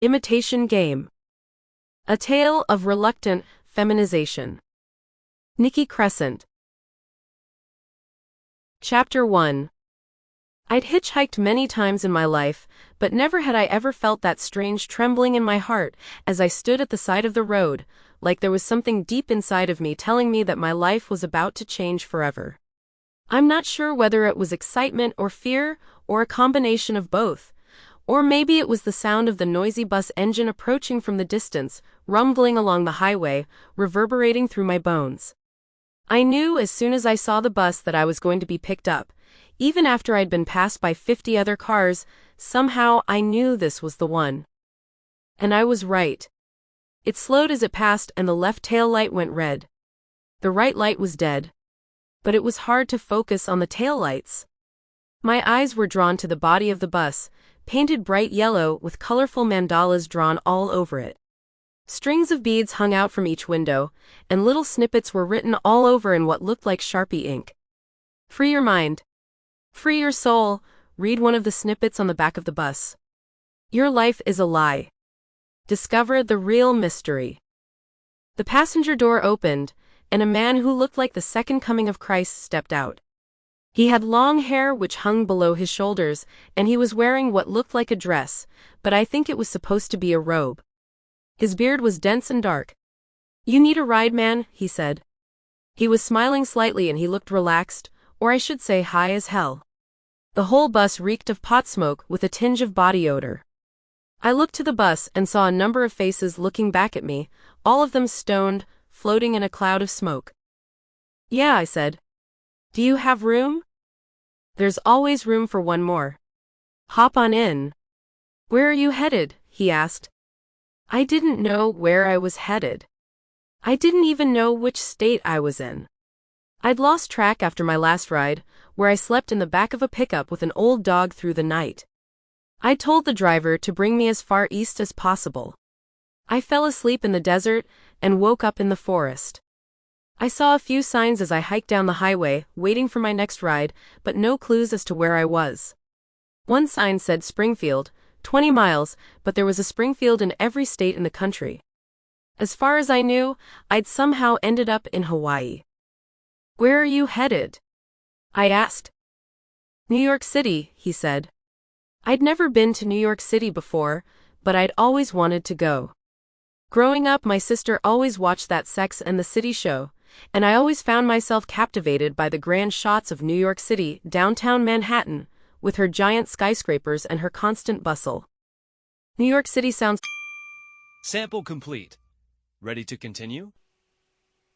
Imitation Game. A Tale of Reluctant Feminization. Nikki Crescent. Chapter 1. I'd hitchhiked many times in my life, but never had I ever felt that strange trembling in my heart as I stood at the side of the road, like there was something deep inside of me telling me that my life was about to change forever. I'm not sure whether it was excitement or fear, or a combination of both. Or maybe it was the sound of the noisy bus engine approaching from the distance, rumbling along the highway, reverberating through my bones. I knew as soon as I saw the bus that I was going to be picked up. Even after I'd been passed by 50 other cars, somehow I knew this was the one. And I was right. It slowed as it passed and the left tail light went red. The right light was dead. But it was hard to focus on the tail lights. My eyes were drawn to the body of the bus, painted bright yellow with colorful mandalas drawn all over it. Strings of beads hung out from each window, and little snippets were written all over in what looked like Sharpie ink. Free your mind. Free your soul, read one of the snippets on the back of the bus. Your life is a lie. Discover the real mystery. The passenger door opened, and a man who looked like the second coming of Christ stepped out. He had long hair which hung below his shoulders, and he was wearing what looked like a dress, but I think it was supposed to be a robe. His beard was dense and dark. "You need a ride, man," he said. He was smiling slightly and he looked relaxed, or I should say high as hell. The whole bus reeked of pot smoke with a tinge of body odor. I looked to the bus and saw a number of faces looking back at me, all of them stoned, floating in a cloud of smoke. "Yeah," I said. "Do you have room?" "There's always room for one more." "Hop on in." "Where are you headed?" he asked. I didn't know where I was headed. I didn't even know which state I was in. I'd lost track after my last ride, where I slept in the back of a pickup with an old dog through the night. I told the driver to bring me as far east as possible. I fell asleep in the desert and woke up in the forest. I saw a few signs as I hiked down the highway, waiting for my next ride, but no clues as to where I was. One sign said Springfield, 20 miles, but there was a Springfield in every state in the country. As far as I knew, I'd somehow ended up in Hawaii. "Where are you headed?" I asked. "New York City," he said. I'd never been to New York City before, but I'd always wanted to go. Growing up, my sister always watched that Sex and the City show, and I always found myself captivated by the grand shots of New York City, downtown Manhattan, with her giant skyscrapers and her constant bustle. New York City sounds... Sample complete. Ready to continue?